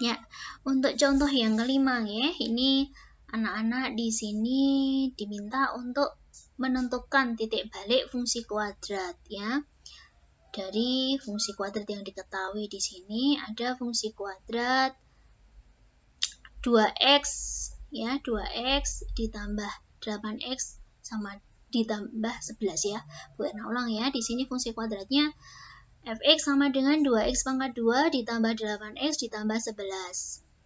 Ya, untuk contoh yang kelima ya, ini anak-anak di sini diminta untuk menentukan titik balik fungsi kuadrat ya. Dari fungsi kuadrat yang diketahui di sini ada fungsi kuadrat 2x ya, 2x ditambah 8x sama ditambah 11 ya. Bu Erna ulang ya, di sini fungsi kuadratnya fx sama dengan 2x pangkat 2 ditambah 8x ditambah 11.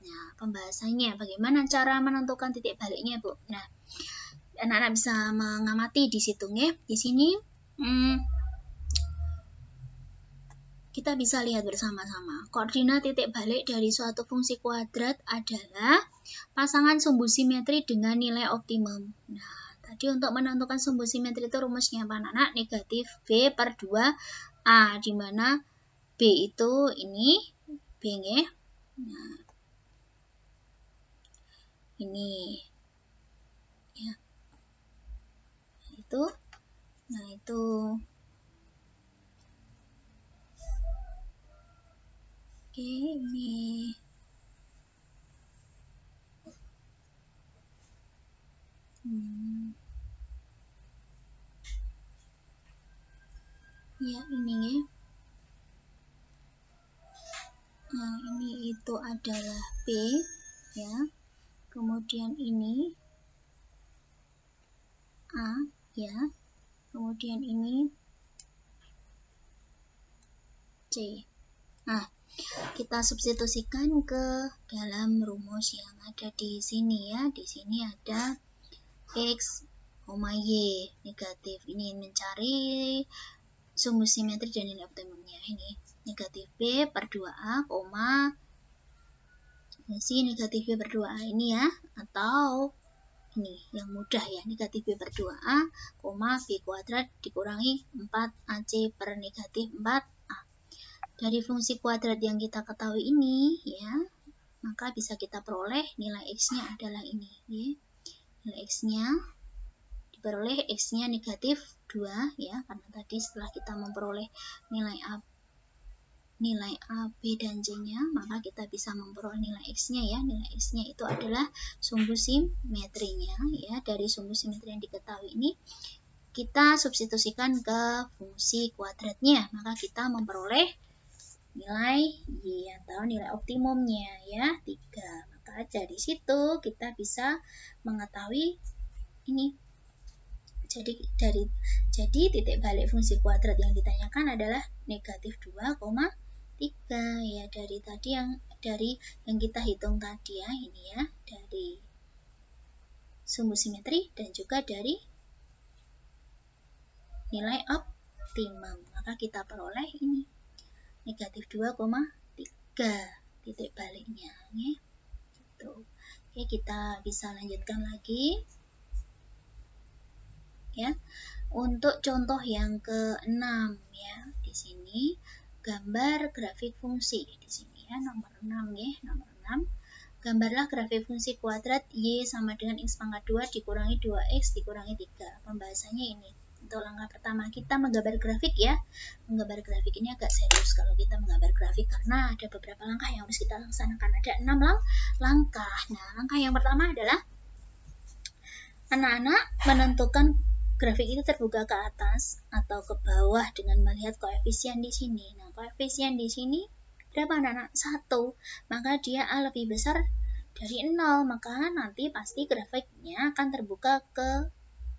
Nah, pembahasannya bagaimana cara menentukan titik baliknya, Bu? Nah, anak-anak bisa mengamati di situ ya. Di sini kita bisa lihat bersama-sama. Koordinat titik balik dari suatu fungsi kuadrat adalah pasangan sumbu simetri dengan nilai optimum. Nah, tadi untuk menentukan sumbu simetri itu rumusnya apa, anak-anak? Negatif B per 2A, di mana B itu ini, B ya. Nah, ini ya. Itu. Nah, itu. Oke, ini. Ya, ini ya. Nah, ini itu adalah B ya. Kemudian ini A ya. Kemudian ini C. Nah, kita substitusikan ke dalam rumus yang ada di sini ya. Di sini ada X, Y negatif. Ini mencari sumbu simetri dan nilai optimumnya. Ini negatif B per 2A, si negatif B per 2A ini ya. Atau ini yang mudah ya, negatif B per 2A, B kuadrat dikurangi 4AC per negatif 4A. Dari fungsi kuadrat yang kita ketahui ini ya, maka bisa kita peroleh nilai X-nya adalah ini ya. Nilai X-nya diperoleh, X-nya negatif 2 ya, karena tadi setelah kita memperoleh nilai A, B, dan C-nya, maka kita bisa memperoleh nilai X-nya ya. Nilai X-nya itu adalah sumbu simetrinya ya. Dari sumbu simetri yang diketahui ini, kita substitusikan ke fungsi kuadratnya, maka kita memperoleh nilai Y atau nilai optimumnya ya, 3. Maka dari situ kita bisa mengetahui ini. Jadi titik balik fungsi kuadrat yang ditanyakan adalah negatif 2,3 ya, dari yang kita hitung tadi ya, ini ya, dari sumbu simetri dan juga dari nilai optimum. Maka kita peroleh ini negatif 2,3 titik baliknya ya. Gitu. Oke, kita bisa lanjutkan lagi ya. Untuk contoh yang ke-6 ya, di sini gambar grafik fungsi di sini ya, nomor 6 ya, nomor 6. Gambarlah grafik fungsi kuadrat Y sama dengan X pangkat 2 dikurangi 2X dikurangi 3. Pembahasannya ini. Untuk langkah pertama kita menggambar grafik ya. Menggambar grafik ini agak serius kalau kita menggambar grafik karena ada beberapa langkah yang harus kita laksanakan. Ada 6 langkah. Nah, langkah yang pertama adalah anak-anak menentukan grafik itu terbuka ke atas atau ke bawah dengan melihat koefisien di sini. Nah, koefisien di sini berapa anak-anak? 1. Maka dia A lebih besar dari 0. Maka nanti pasti grafiknya akan terbuka ke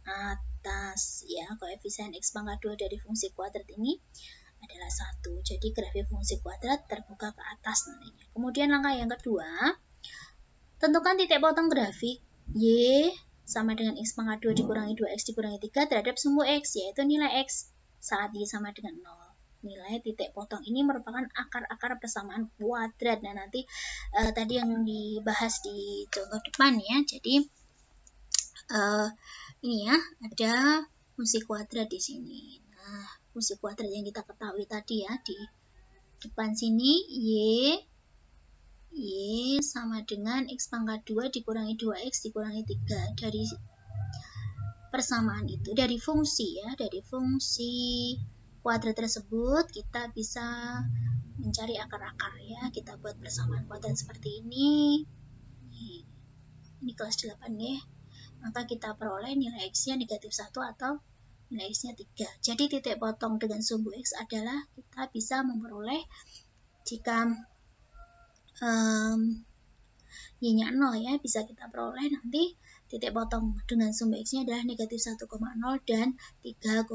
atas. Ya, koefisien X pangkat 2 dari fungsi kuadrat ini adalah 1. Jadi grafik fungsi kuadrat terbuka ke atas nantinya. Kemudian langkah yang kedua, tentukan titik potong grafik Y sama dengan X pangkat 2 dikurangi 2X dikurangi 3 terhadap sumbu X, yaitu nilai X saat Y sama dengan 0. Nilai titik potong ini merupakan akar-akar persamaan kuadrat. Nah, nanti tadi yang dibahas di contoh depan ya. Jadi ini ya, ada fungsi kuadrat di sini. Nah, fungsi kuadrat yang kita ketahui tadi ya, di depan sini Y sama dengan X pangkat 2 dikurangi 2X dikurangi 3. Dari persamaan itu, dari fungsi ya, dari fungsi kuadrat tersebut kita bisa mencari akar-akar ya. Kita buat persamaan kuadrat seperti ini. Ini kelas 8 ya. Maka kita peroleh nilai X-nya negatif 1 atau nilai X-nya 3. Jadi titik potong dengan sumbu X adalah kita bisa memperoleh jika Y-nya 0 ya, bisa kita peroleh nanti titik potong dengan sumbu X-nya adalah negatif 1,0 dan 3,0,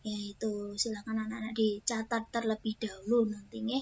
yaitu silakan anak-anak dicatat terlebih dahulu nanti ya.